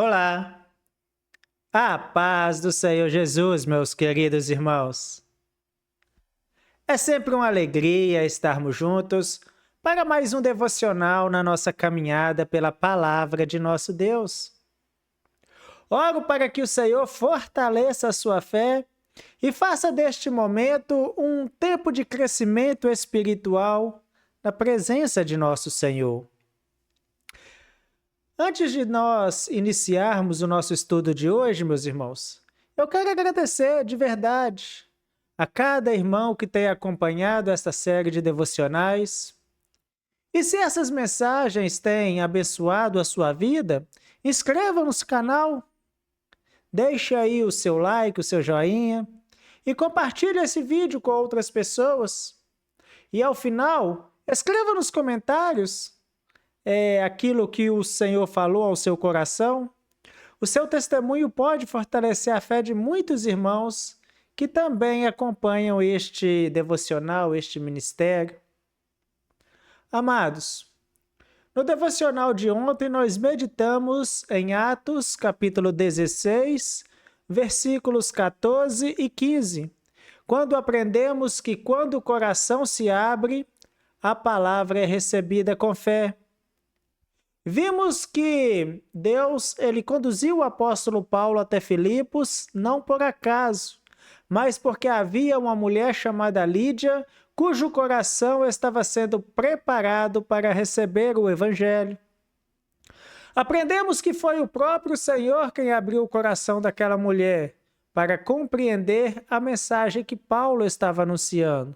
Olá, a paz do Senhor Jesus, meus queridos irmãos. É sempre uma alegria estarmos juntos para mais um devocional na nossa caminhada pela palavra de nosso Deus. Oro para que o Senhor fortaleça a sua fé e faça deste momento um tempo de crescimento espiritual na presença de nosso Senhor. Antes de nós iniciarmos o nosso estudo de hoje, meus irmãos, eu quero agradecer de verdade a cada irmão que tem acompanhado esta série de devocionais. E se essas mensagens têm abençoado a sua vida, inscreva-se no canal, deixe aí o seu like, o seu joinha e compartilhe esse vídeo com outras pessoas. E ao final, escreva nos comentários aquilo que o Senhor falou ao seu coração. O seu testemunho pode fortalecer a fé de muitos irmãos que também acompanham este devocional, este ministério. Amados, no devocional de ontem nós meditamos em Atos, capítulo 16, versículos 14 e 15, quando aprendemos que quando o coração se abre, a palavra é recebida com fé. Vimos que Deus ele conduziu o apóstolo Paulo até Filipos não por acaso, mas porque havia uma mulher chamada Lídia, cujo coração estava sendo preparado para receber o evangelho. Aprendemos que foi o próprio Senhor quem abriu o coração daquela mulher para compreender a mensagem que Paulo estava anunciando.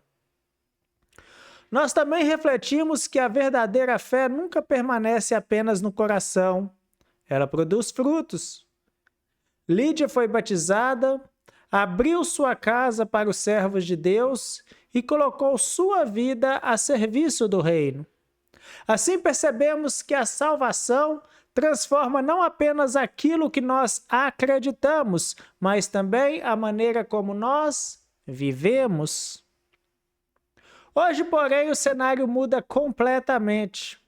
Nós também refletimos que a verdadeira fé nunca permanece apenas no coração, ela produz frutos. Lídia foi batizada, abriu sua casa para os servos de Deus e colocou sua vida a serviço do reino. Assim percebemos que a salvação transforma não apenas aquilo que nós acreditamos, mas também a maneira como nós vivemos. Hoje, porém, o cenário muda completamente.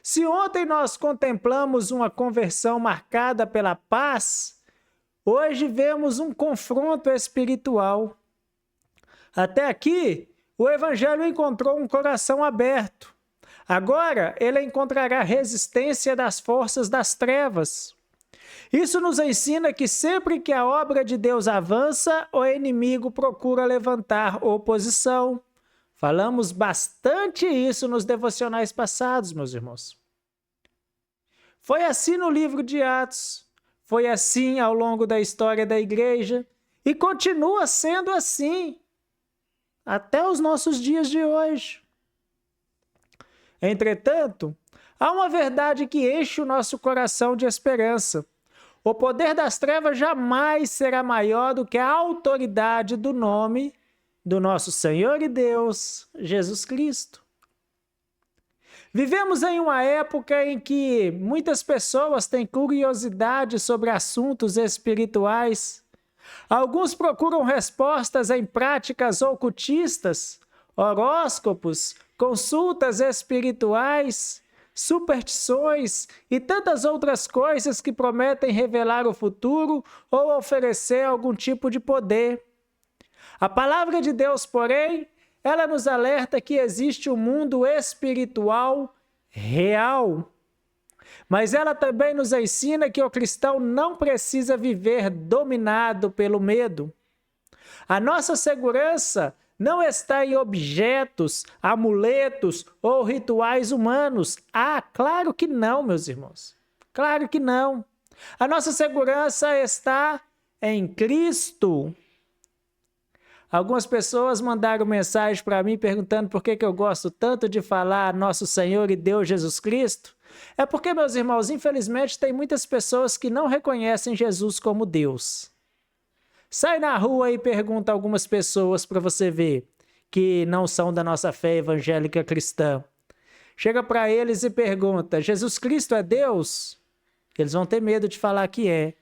Se ontem nós contemplamos uma conversão marcada pela paz, hoje vemos um confronto espiritual. Até aqui, o Evangelho encontrou um coração aberto. Agora, ele encontrará resistência das forças das trevas. Isso nos ensina que sempre que a obra de Deus avança, o inimigo procura levantar oposição. Falamos bastante isso nos devocionais passados, meus irmãos. Foi assim no livro de Atos, foi assim ao longo da história da igreja e continua sendo assim até os nossos dias de hoje. Entretanto, há uma verdade que enche o nosso coração de esperança. O poder das trevas jamais será maior do que a autoridade do nome do nosso Senhor e Deus, Jesus Cristo. Vivemos em uma época em que muitas pessoas têm curiosidade sobre assuntos espirituais. Alguns procuram respostas em práticas ocultistas, horóscopos, consultas espirituais, superstições e tantas outras coisas que prometem revelar o futuro ou oferecer algum tipo de poder. A palavra de Deus, porém, ela nos alerta que existe um mundo espiritual real. Mas ela também nos ensina que o cristão não precisa viver dominado pelo medo. A nossa segurança não está em objetos, amuletos ou rituais humanos. Ah, claro que não, meus irmãos. Claro que não. A nossa segurança está em Cristo. Algumas pessoas mandaram mensagem para mim perguntando por que eu gosto tanto de falar nosso Senhor e Deus Jesus Cristo. É porque, meus irmãos, infelizmente tem muitas pessoas que não reconhecem Jesus como Deus. Sai na rua e pergunta a algumas pessoas para você ver que não são da nossa fé evangélica cristã. Chega para eles e pergunta, Jesus Cristo é Deus? Eles vão ter medo de falar que é.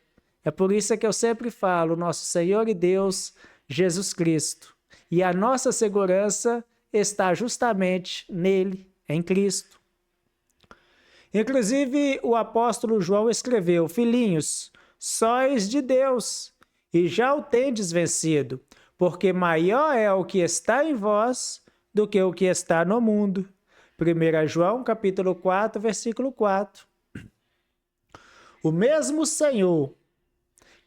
É por isso que eu sempre falo, nosso Senhor e Deus, Jesus Cristo. E a nossa segurança está justamente nele, em Cristo. Inclusive, o apóstolo João escreveu: Filhinhos, sois de Deus, e já o tendes vencido, porque maior é o que está em vós do que o que está no mundo. 1 João, capítulo 4, versículo 4. O mesmo Senhor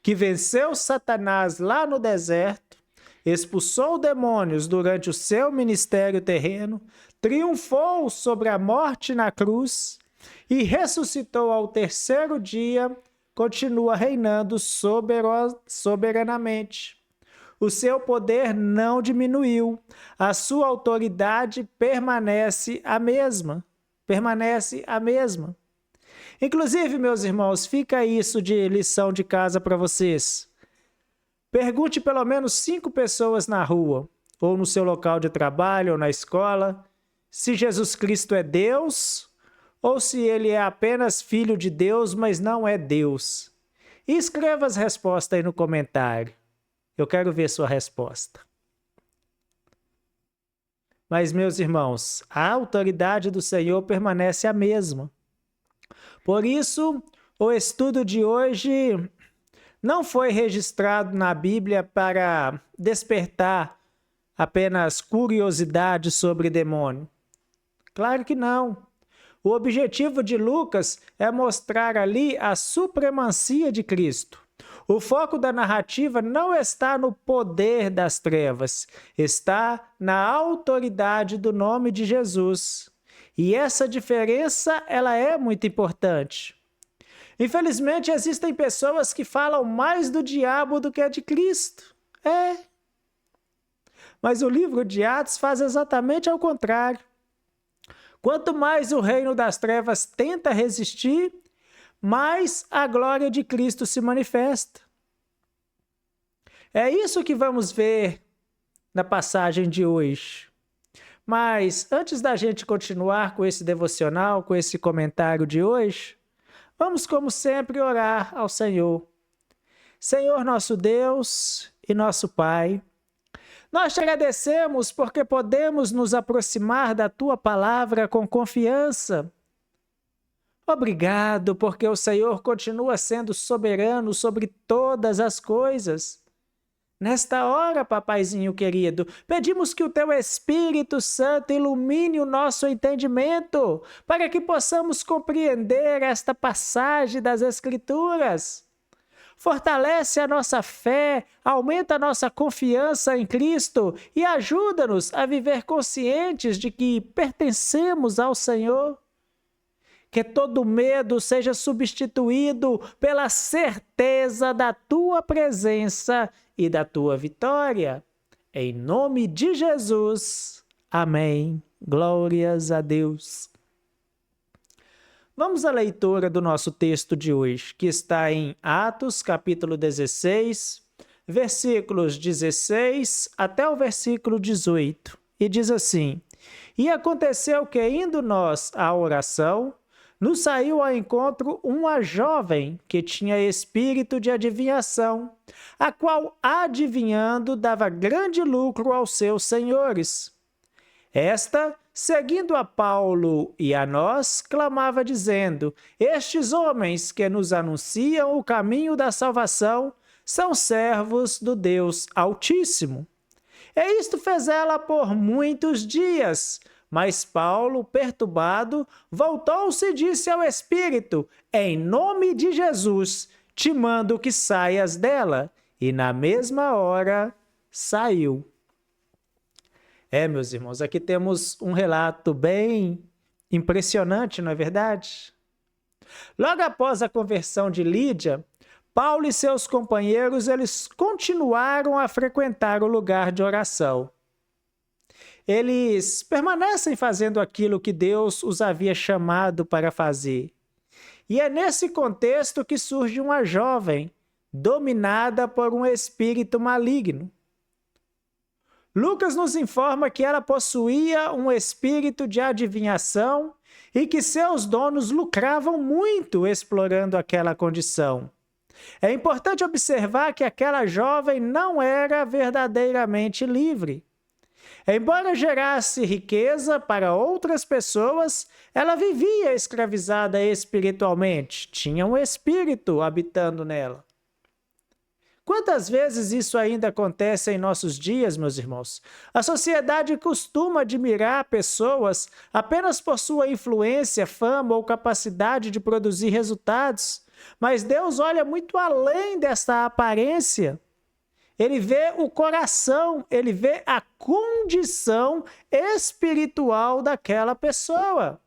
que venceu Satanás lá no deserto, expulsou demônios durante o seu ministério terreno, triunfou sobre a morte na cruz e ressuscitou ao terceiro dia, continua reinando soberanamente. O seu poder não diminuiu, a sua autoridade permanece a mesma. Inclusive, meus irmãos, fica isso de lição de casa para vocês. Pergunte pelo menos 5 pessoas na rua, ou no seu local de trabalho, ou na escola, se Jesus Cristo é Deus, ou se ele é apenas filho de Deus, mas não é Deus. E escreva as respostas aí no comentário. Eu quero ver sua resposta. Mas, meus irmãos, a autoridade do Senhor permanece a mesma. Por isso, o estudo de hoje não foi registrado na Bíblia para despertar apenas curiosidade sobre demônio. Claro que não. O objetivo de Lucas é mostrar ali a supremacia de Cristo. O foco da narrativa não está no poder das trevas, está na autoridade do nome de Jesus. E essa diferença, ela é muito importante. Infelizmente, existem pessoas que falam mais do diabo do que de Cristo. Mas o livro de Atos faz exatamente ao contrário. Quanto mais o reino das trevas tenta resistir, mais a glória de Cristo se manifesta. É isso que vamos ver na passagem de hoje. Mas antes da gente continuar com esse devocional, com esse comentário de hoje, vamos, como sempre, orar ao Senhor. Senhor nosso Deus e nosso Pai, nós te agradecemos porque podemos nos aproximar da Tua palavra com confiança. Obrigado porque o Senhor continua sendo soberano sobre todas as coisas. Nesta hora, papaizinho querido, pedimos que o Teu Espírito Santo ilumine o nosso entendimento para que possamos compreender esta passagem das Escrituras. Fortalece a nossa fé, aumenta a nossa confiança em Cristo e ajuda-nos a viver conscientes de que pertencemos ao Senhor. Que todo medo seja substituído pela certeza da Tua presença e da Tua vitória. Em nome de Jesus. Amém. Glórias a Deus. Vamos à leitura do nosso texto de hoje, que está em Atos, capítulo 16, versículos 16 até o versículo 18. E diz assim: E aconteceu que, indo nós à oração, nos saiu ao encontro uma jovem que tinha espírito de adivinhação, a qual, adivinhando, dava grande lucro aos seus senhores. Esta, seguindo a Paulo e a nós, clamava dizendo: Estes homens que nos anunciam o caminho da salvação são servos do Deus Altíssimo. E isto fez ela por muitos dias. Mas Paulo, perturbado, voltou-se e disse ao Espírito: Em nome de Jesus, te mando que saias dela. E na mesma hora saiu. Meus irmãos, aqui temos um relato bem impressionante, não é verdade? Logo após a conversão de Lídia, Paulo e seus companheiros, eles continuaram a frequentar o lugar de oração. Eles permanecem fazendo aquilo que Deus os havia chamado para fazer. E é nesse contexto que surge uma jovem, dominada por um espírito maligno. Lucas nos informa que ela possuía um espírito de adivinhação e que seus donos lucravam muito explorando aquela condição. É importante observar que aquela jovem não era verdadeiramente livre. Embora gerasse riqueza para outras pessoas, ela vivia escravizada espiritualmente, tinha um espírito habitando nela. Quantas vezes isso ainda acontece em nossos dias, meus irmãos? A sociedade costuma admirar pessoas apenas por sua influência, fama ou capacidade de produzir resultados, mas Deus olha muito além desta aparência. Ele vê o coração, ele vê a condição espiritual daquela pessoa.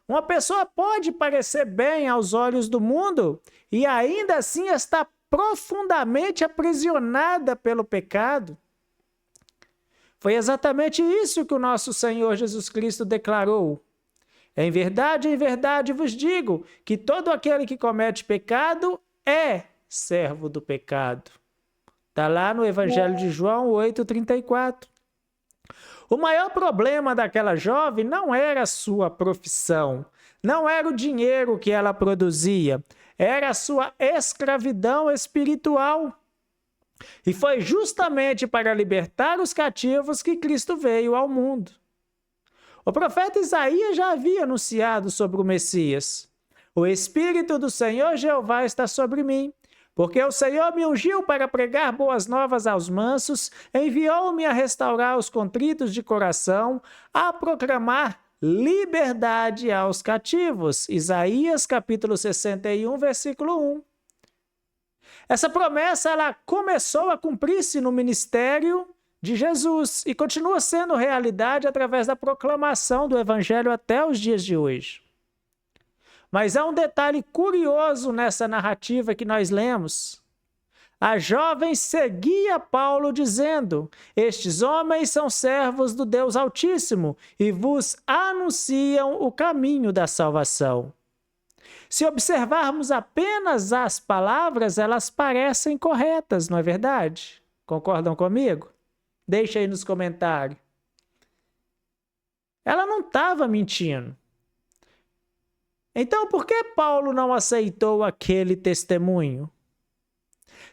Uma pessoa pode parecer bem aos olhos do mundo e ainda assim está profundamente aprisionada pelo pecado. Foi exatamente isso que o nosso Senhor Jesus Cristo declarou. Em verdade vos digo que todo aquele que comete pecado é servo do pecado. Está lá no Evangelho de João 8,34. O maior problema daquela jovem não era a sua profissão, não era o dinheiro que ela produzia, era a sua escravidão espiritual. E foi justamente para libertar os cativos que Cristo veio ao mundo. O profeta Isaías já havia anunciado sobre o Messias. O Espírito do Senhor Jeová está sobre mim, porque o Senhor me ungiu para pregar boas novas aos mansos, enviou-me a restaurar os contritos de coração, a proclamar liberdade aos cativos. Isaías capítulo 61, versículo 1. Essa promessa ela começou a cumprir-se no ministério de Jesus e continua sendo realidade através da proclamação do Evangelho até os dias de hoje. Mas há um detalhe curioso nessa narrativa que nós lemos. A jovem seguia Paulo dizendo: estes homens são servos do Deus Altíssimo e vos anunciam o caminho da salvação. Se observarmos apenas as palavras, elas parecem corretas, não é verdade? Concordam comigo? Deixa aí nos comentários. Ela não estava mentindo. Então, por que Paulo não aceitou aquele testemunho?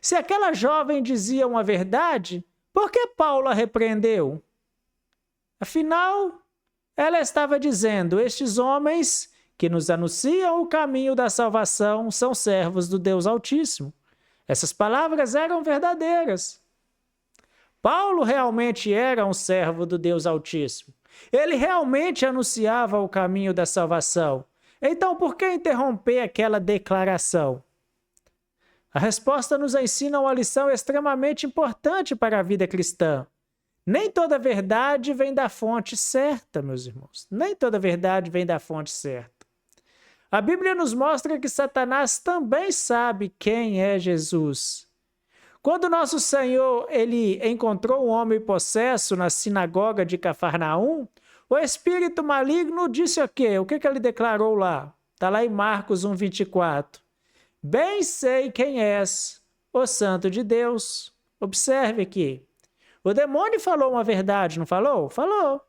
Se aquela jovem dizia uma verdade, por que Paulo a repreendeu? Afinal, ela estava dizendo: estes homens que nos anunciam o caminho da salvação são servos do Deus Altíssimo. Essas palavras eram verdadeiras. Paulo realmente era um servo do Deus Altíssimo. Ele realmente anunciava o caminho da salvação. Então, por que interromper aquela declaração? A resposta nos ensina uma lição extremamente importante para a vida cristã. Nem toda verdade vem da fonte certa, meus irmãos. Nem toda verdade vem da fonte certa. A Bíblia nos mostra que Satanás também sabe quem é Jesus. Quando nosso Senhor ele encontrou um homem possesso na sinagoga de Cafarnaum, o espírito maligno disse o quê? O que ele declarou lá? Está lá em Marcos 1,24. Bem sei quem és, o Santo de Deus. Observe aqui. O demônio falou uma verdade, não falou? Falou.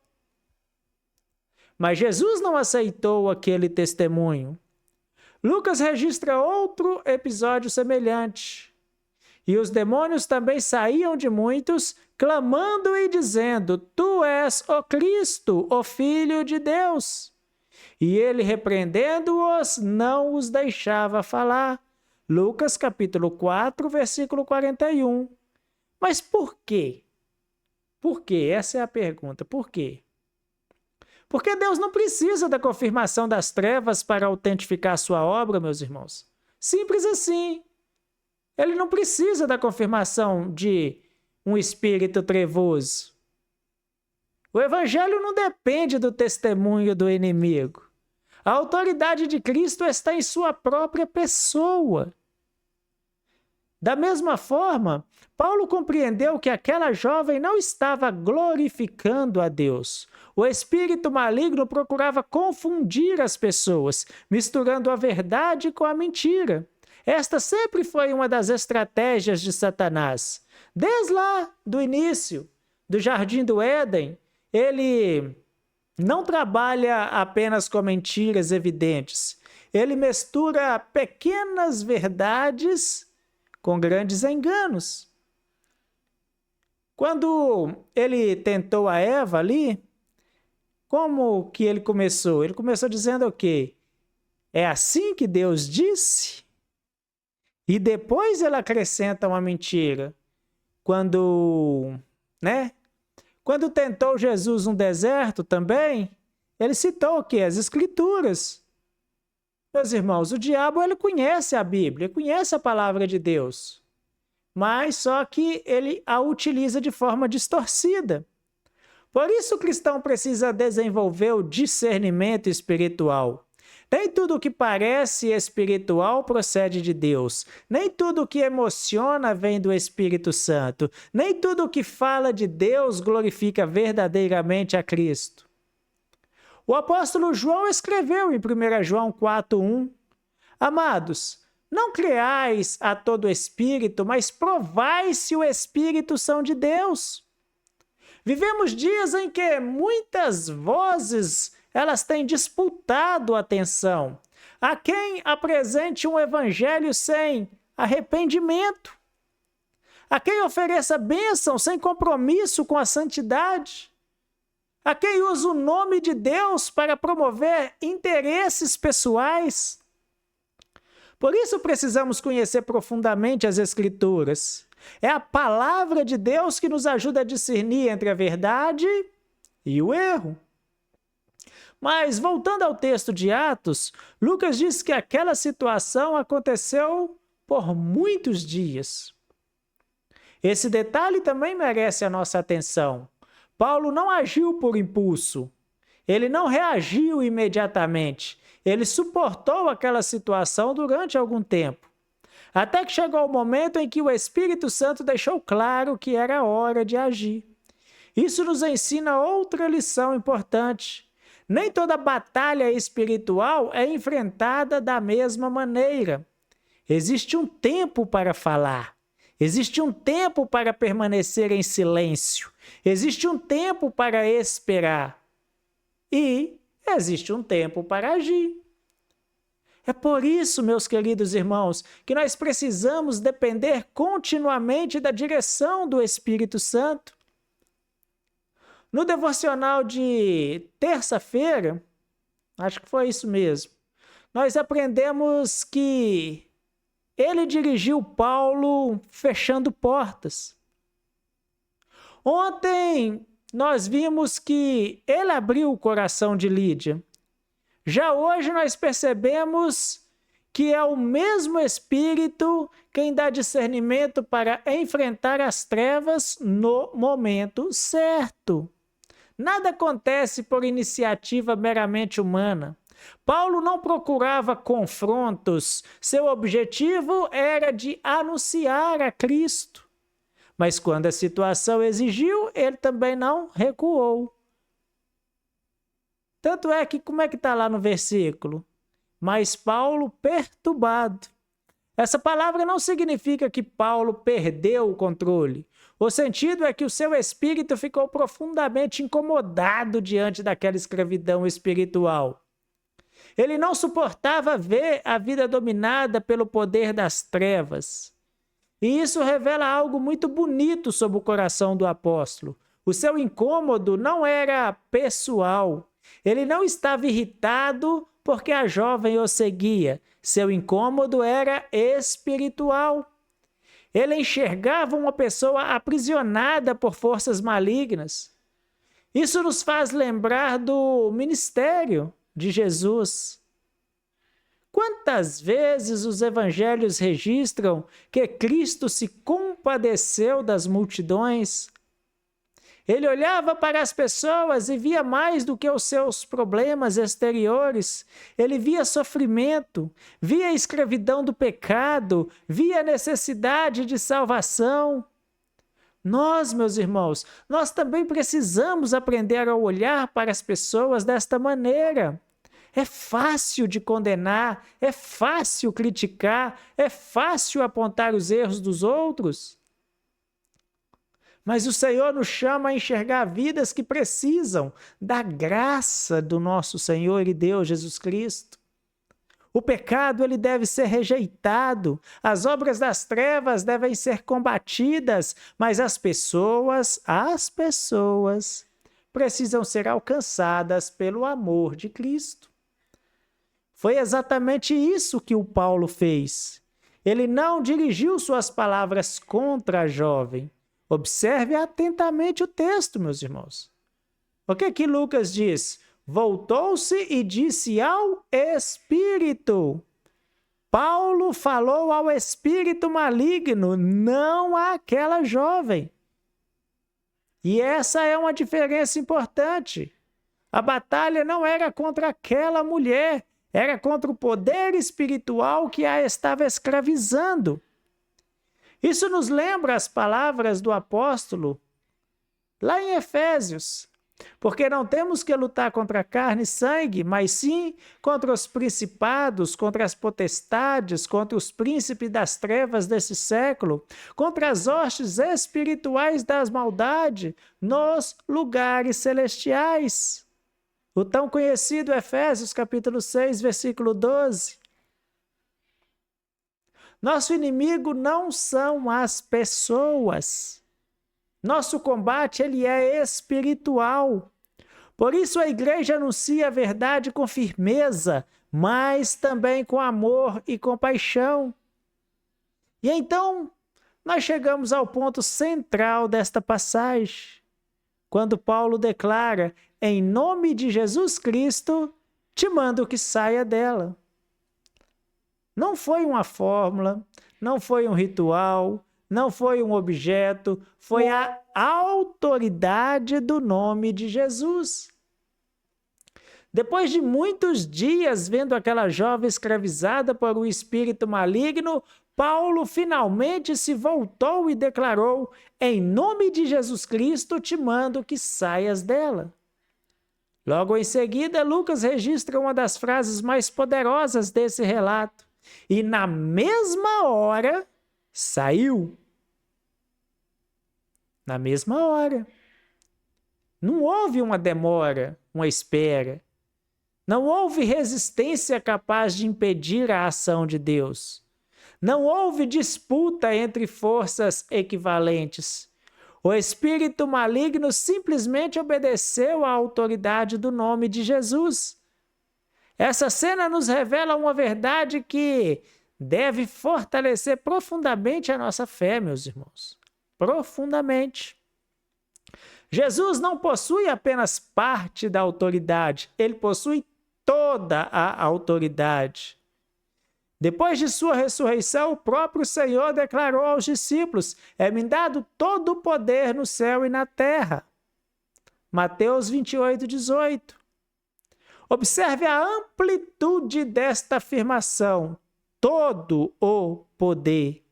Mas Jesus não aceitou aquele testemunho. Lucas registra outro episódio semelhante. E os demônios também saíam de muitos, clamando e dizendo: Tu és o Cristo, o Filho de Deus. E ele, repreendendo-os, não os deixava falar. Lucas capítulo 4, versículo 41. Mas por quê? Por quê? Essa é a pergunta. Por quê? Porque Deus não precisa da confirmação das trevas para autentificar sua obra, meus irmãos. Simples assim. Ele não precisa da confirmação de um espírito trevoso. O evangelho não depende do testemunho do inimigo. A autoridade de Cristo está em sua própria pessoa. Da mesma forma, Paulo compreendeu que aquela jovem não estava glorificando a Deus. O espírito maligno procurava confundir as pessoas, misturando a verdade com a mentira. Esta sempre foi uma das estratégias de Satanás. Desde lá do início, do Jardim do Éden, ele não trabalha apenas com mentiras evidentes. Ele mistura pequenas verdades com grandes enganos. Quando ele tentou a Eva ali, como que ele começou? Ele começou dizendo o quê? É assim que Deus disse? E depois ele acrescenta uma mentira. Quando, né? Quando tentou Jesus no deserto também, ele citou o quê? As Escrituras. Meus irmãos, o diabo ele conhece a Bíblia, conhece a palavra de Deus, mas só que ele a utiliza de forma distorcida. Por isso o cristão precisa desenvolver o discernimento espiritual. Nem tudo o que parece espiritual procede de Deus. Nem tudo o que emociona vem do Espírito Santo. Nem tudo o que fala de Deus glorifica verdadeiramente a Cristo. O apóstolo João escreveu em 1 João 4:1: Amados, não creais a todo espírito, mas provai se o Espírito são de Deus. Vivemos dias em que muitas vozes elas têm disputado a atenção. Há quem apresente um evangelho sem arrependimento. Há quem ofereça bênção sem compromisso com a santidade. Há quem usa o nome de Deus para promover interesses pessoais. Por isso precisamos conhecer profundamente as Escrituras. É a palavra de Deus que nos ajuda a discernir entre a verdade e o erro. Mas, voltando ao texto de Atos, Lucas diz que aquela situação aconteceu por muitos dias. Esse detalhe também merece a nossa atenção. Paulo não agiu por impulso. Ele não reagiu imediatamente. Ele suportou aquela situação durante algum tempo. Até que chegou o momento em que o Espírito Santo deixou claro que era hora de agir. Isso nos ensina outra lição importante. Nem toda batalha espiritual é enfrentada da mesma maneira. Existe um tempo para falar. Existe um tempo para permanecer em silêncio. Existe um tempo para esperar. E existe um tempo para agir. É por isso, meus queridos irmãos, que nós precisamos depender continuamente da direção do Espírito Santo. No devocional de terça-feira, acho que foi isso mesmo, nós aprendemos que ele dirigiu Paulo fechando portas. Ontem nós vimos que ele abriu o coração de Lídia. Já hoje nós percebemos que é o mesmo Espírito quem dá discernimento para enfrentar as trevas no momento certo. Nada acontece por iniciativa meramente humana. Paulo não procurava confrontos, seu objetivo era de anunciar a Cristo. Mas quando a situação exigiu, ele também não recuou. Tanto é que, como é que está lá no versículo? Mas Paulo perturbado. Essa palavra não significa que Paulo perdeu o controle. O sentido é que o seu espírito ficou profundamente incomodado diante daquela escravidão espiritual. Ele não suportava ver a vida dominada pelo poder das trevas. E isso revela algo muito bonito sobre o coração do apóstolo. O seu incômodo não era pessoal. Ele não estava irritado porque a jovem o seguia. Seu incômodo era espiritual. Ele enxergava uma pessoa aprisionada por forças malignas. Isso nos faz lembrar do ministério de Jesus. Quantas vezes os evangelhos registram que Cristo se compadeceu das multidões? Ele olhava para as pessoas e via mais do que os seus problemas exteriores. Ele via sofrimento, via a escravidão do pecado, via a necessidade de salvação. Nós, meus irmãos, nós também precisamos aprender a olhar para as pessoas desta maneira. É fácil de condenar, é fácil criticar, é fácil apontar os erros dos outros. Mas o Senhor nos chama a enxergar vidas que precisam da graça do nosso Senhor e Deus Jesus Cristo. O pecado ele deve ser rejeitado, as obras das trevas devem ser combatidas, mas as pessoas precisam ser alcançadas pelo amor de Cristo. Foi exatamente isso que o Paulo fez. Ele não dirigiu suas palavras contra a jovem. Observe atentamente o texto, meus irmãos. O que Lucas diz? Voltou-se e disse ao espírito. Paulo falou ao espírito maligno, não àquela jovem. E essa é uma diferença importante. A batalha não era contra aquela mulher, era contra o poder espiritual que a estava escravizando. Isso nos lembra as palavras do apóstolo lá em Efésios. Porque não temos que lutar contra carne e sangue, mas sim contra os principados, contra as potestades, contra os príncipes das trevas desse século, contra as hostes espirituais das maldades nos lugares celestiais. O tão conhecido Efésios capítulo 6, versículo 12. Nosso inimigo não são as pessoas. Nosso combate ele é espiritual. Por isso a igreja anuncia a verdade com firmeza, mas também com amor e compaixão. E então nós chegamos ao ponto central desta passagem, quando Paulo declara: em nome de Jesus Cristo, te mando que saia dela. Não foi uma fórmula, não foi um ritual, não foi um objeto, foi a autoridade do nome de Jesus. Depois de muitos dias vendo aquela jovem escravizada por um espírito maligno, Paulo finalmente se voltou e declarou: em nome de Jesus Cristo te mando que saias dela. Logo em seguida, Lucas registra uma das frases mais poderosas desse relato. E na mesma hora, saiu. Na mesma hora. Não houve uma demora, uma espera. Não houve resistência capaz de impedir a ação de Deus. Não houve disputa entre forças equivalentes. O espírito maligno simplesmente obedeceu à autoridade do nome de Jesus. Essa cena nos revela uma verdade que deve fortalecer profundamente a nossa fé, meus irmãos. Profundamente. Jesus não possui apenas parte da autoridade, ele possui toda a autoridade. Depois de sua ressurreição, o próprio Senhor declarou aos discípulos: é-me dado todo o poder no céu e na terra. Mateus 28, 18. Observe a amplitude desta afirmação. Todo o poder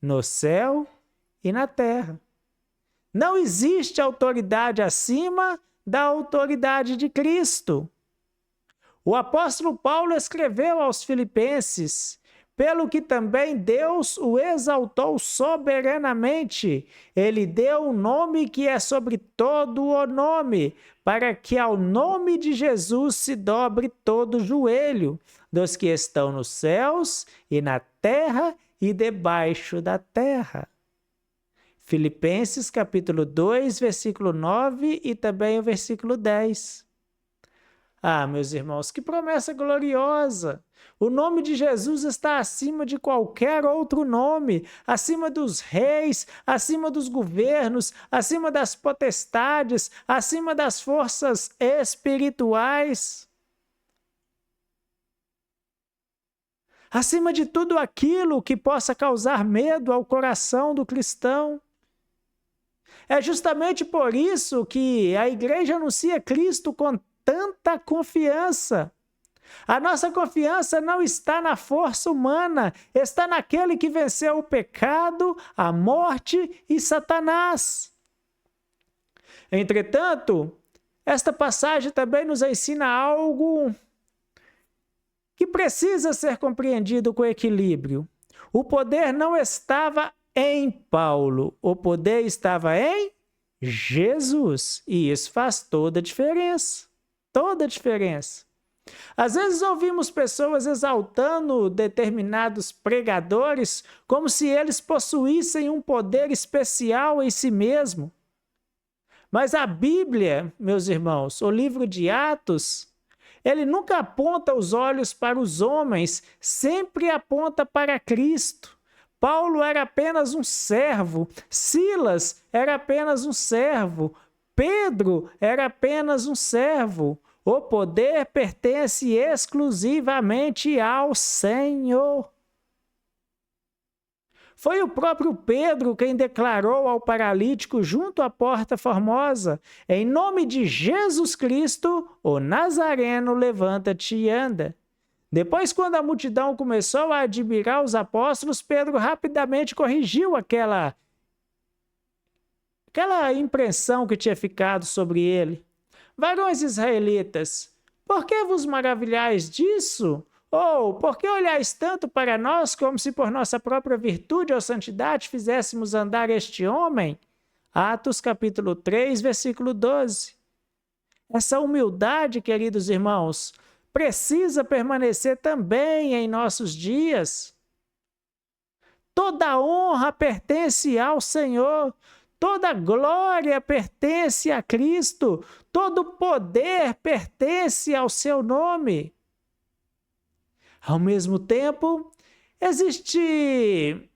no céu e na terra. Não existe autoridade acima da autoridade de Cristo. O apóstolo Paulo escreveu aos Filipenses: pelo que também Deus o exaltou soberanamente. Ele deu um nome que é sobre todo o nome, para que ao nome de Jesus se dobre todo o joelho, dos que estão nos céus e na terra e debaixo da terra. Filipenses capítulo 2, versículo 9 e também o versículo 10. Ah, meus irmãos, que promessa gloriosa! O nome de Jesus está acima de qualquer outro nome, acima dos reis, acima dos governos, acima das potestades, acima das forças espirituais. Acima de tudo aquilo que possa causar medo ao coração do cristão. É justamente por isso que a igreja anuncia Cristo com tanta confiança. A nossa confiança não está na força humana, está naquele que venceu o pecado, a morte e Satanás. Entretanto, esta passagem também nos ensina algo que precisa ser compreendido com equilíbrio. O poder não estava em Paulo, o poder estava em Jesus. E isso faz toda a diferença. Toda a diferença. Às vezes ouvimos pessoas exaltando determinados pregadores como se eles possuíssem um poder especial em si mesmo. Mas a Bíblia, meus irmãos, o livro de Atos, ele nunca aponta os olhos para os homens, sempre aponta para Cristo. Paulo era apenas um servo, Silas era apenas um servo, Pedro era apenas um servo. O poder pertence exclusivamente ao Senhor. Foi o próprio Pedro quem declarou ao paralítico junto à porta formosa: em nome de Jesus Cristo, o Nazareno, levanta-te e anda. Depois, quando a multidão começou a admirar os apóstolos, Pedro rapidamente corrigiu aquela impressão que tinha ficado sobre ele. Varões israelitas, por que vos maravilhais disso? Ou por que olhais tanto para nós como se por nossa própria virtude ou santidade fizéssemos andar este homem? Atos capítulo 3, versículo 12. Essa humildade, queridos irmãos, precisa permanecer também em nossos dias. Toda honra pertence ao Senhor, toda glória pertence a Cristo, todo poder pertence ao seu nome. Ao mesmo tempo, existe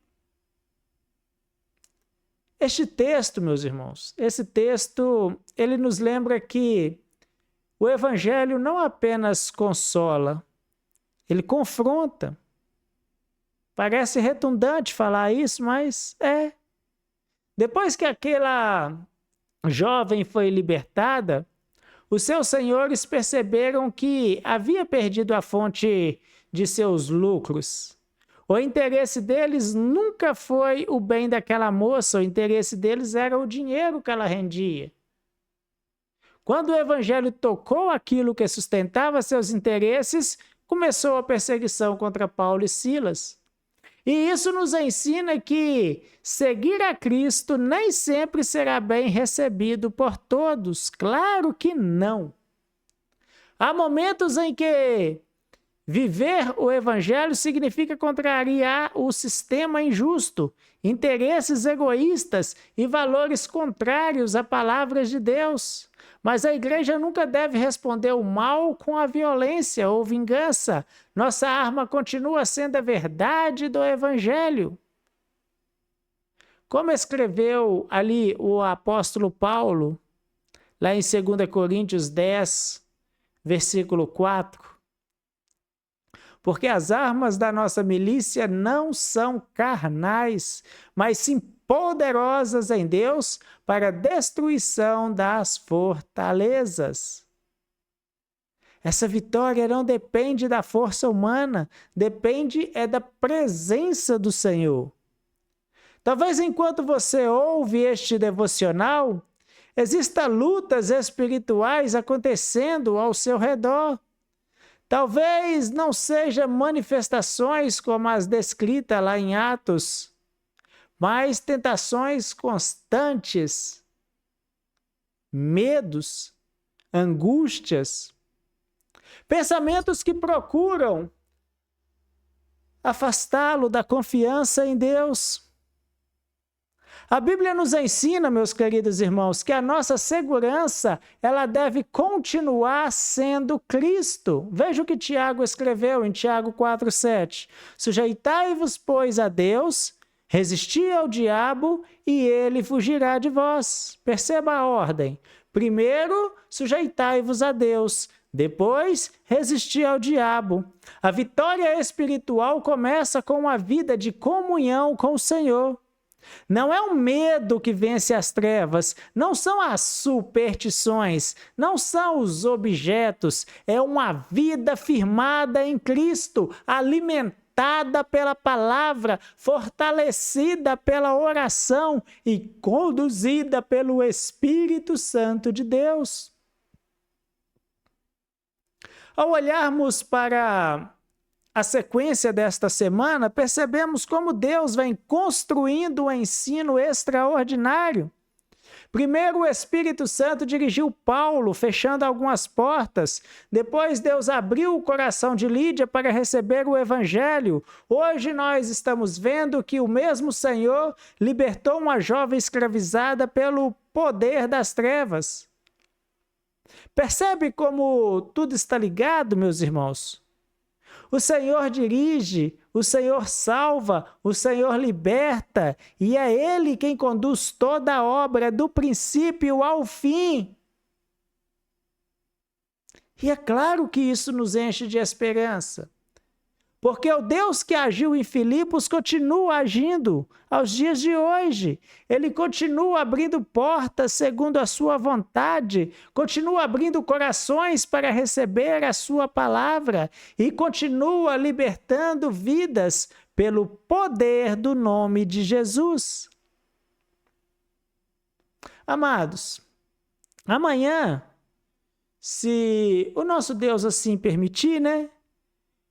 este texto, meus irmãos. Esse texto, ele nos lembra que o Evangelho não apenas consola, ele confronta. Parece redundante falar isso, mas é. Depois que aquela jovem foi libertada, os seus senhores perceberam que havia perdido a fonte de seus lucros. O interesse deles nunca foi o bem daquela moça, o interesse deles era o dinheiro que ela rendia. Quando o evangelho tocou aquilo que sustentava seus interesses, começou a perseguição contra Paulo e Silas. E isso nos ensina que seguir a Cristo nem sempre será bem recebido por todos. Claro que não. Há momentos em que viver o evangelho significa contrariar o sistema injusto, interesses egoístas e valores contrários à palavra de Deus. Mas a igreja nunca deve responder o mal com a violência ou vingança. Nossa arma continua sendo a verdade do evangelho. Como escreveu ali o apóstolo Paulo, lá em 2 Coríntios 10, versículo 4, porque as armas da nossa milícia não são carnais, mas sim poderosas em Deus para a destruição das fortalezas. Essa vitória não depende da força humana, depende da presença do Senhor. Talvez enquanto você ouve este devocional, existam lutas espirituais acontecendo ao seu redor. Talvez não sejam manifestações como as descritas lá em Atos, mas tentações constantes, medos, angústias, pensamentos que procuram afastá-lo da confiança em Deus. A Bíblia nos ensina, meus queridos irmãos, que a nossa segurança, ela deve continuar sendo Cristo. Veja o que Tiago escreveu em Tiago 4,7. Sujeitai-vos, pois, a Deus, resisti ao diabo e ele fugirá de vós. Perceba a ordem. Primeiro, sujeitai-vos a Deus. Depois, resisti ao diabo. A vitória espiritual começa com uma vida de comunhão com o Senhor. Não é o medo que vence as trevas, não são as superstições, não são os objetos, é uma vida firmada em Cristo, alimentada pela palavra, fortalecida pela oração e conduzida pelo Espírito Santo de Deus. Ao olharmos para a sequência desta semana, percebemos como Deus vem construindo um ensino extraordinário. Primeiro o Espírito Santo dirigiu Paulo, fechando algumas portas. Depois Deus abriu o coração de Lídia para receber o Evangelho. Hoje nós estamos vendo que o mesmo Senhor libertou uma jovem escravizada pelo poder das trevas. Percebe como tudo está ligado, meus irmãos? O Senhor dirige, o Senhor salva, o Senhor liberta, e é Ele quem conduz toda a obra, do princípio ao fim. E é claro que isso nos enche de esperança, porque o Deus que agiu em Filipos continua agindo aos dias de hoje. Ele continua abrindo portas segundo a sua vontade, continua abrindo corações para receber a sua palavra e continua libertando vidas pelo poder do nome de Jesus. Amados, amanhã, se o nosso Deus assim permitir,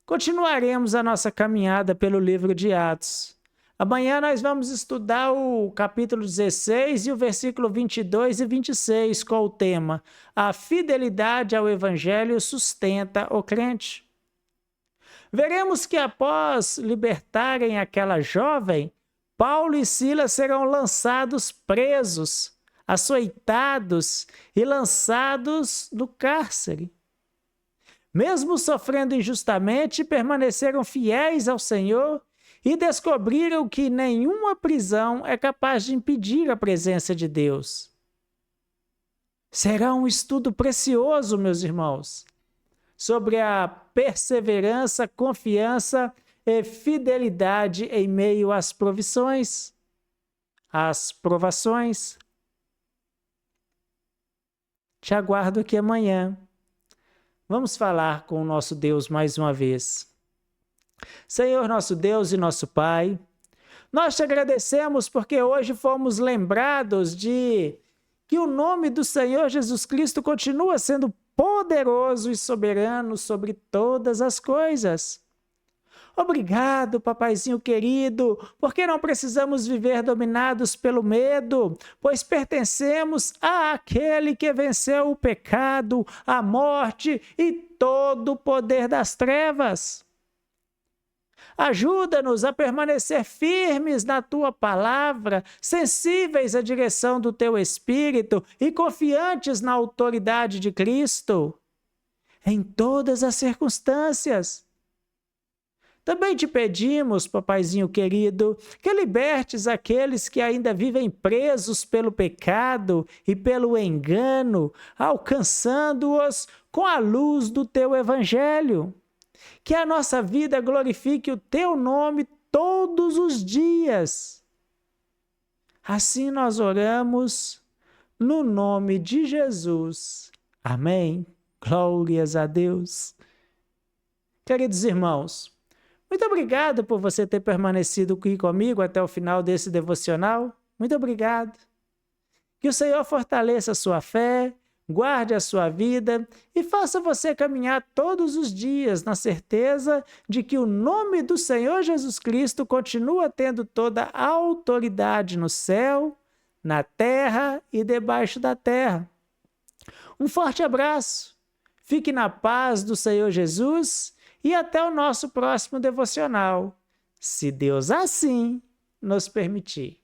continuaremos a nossa caminhada pelo livro de Atos. Amanhã nós vamos estudar o capítulo 16 e o versículo 22 e 26 com o tema: a fidelidade ao Evangelho sustenta o crente. Veremos que após libertarem aquela jovem, Paulo e Silas serão lançados presos, açoitados e lançados no cárcere. Mesmo sofrendo injustamente, permaneceram fiéis ao Senhor e descobriram que nenhuma prisão é capaz de impedir a presença de Deus. Será um estudo precioso, meus irmãos, sobre a perseverança, confiança e fidelidade em meio às provações. Te aguardo aqui amanhã. Vamos falar com o nosso Deus mais uma vez. Senhor, nosso Deus e nosso Pai, nós te agradecemos porque hoje fomos lembrados de que o nome do Senhor Jesus Cristo continua sendo poderoso e soberano sobre todas as coisas. Obrigado, papaizinho querido, porque não precisamos viver dominados pelo medo, pois pertencemos àquele que venceu o pecado, a morte e todo o poder das trevas. Ajuda-nos a permanecer firmes na Tua palavra, sensíveis à direção do Teu Espírito e confiantes na autoridade de Cristo, em todas as circunstâncias. Também te pedimos, papaizinho querido, que libertes aqueles que ainda vivem presos pelo pecado e pelo engano, alcançando-os com a luz do Teu Evangelho. Que a nossa vida glorifique o Teu nome todos os dias. Assim nós oramos no nome de Jesus. Amém. Glórias a Deus. Queridos irmãos, muito obrigado por você ter permanecido aqui comigo até o final desse devocional. Muito obrigado. Que o Senhor fortaleça a sua fé, guarde a sua vida e faça você caminhar todos os dias na certeza de que o nome do Senhor Jesus Cristo continua tendo toda a autoridade no céu, na terra e debaixo da terra. Um forte abraço. Fique na paz do Senhor Jesus e até o nosso próximo devocional, se Deus assim nos permitir.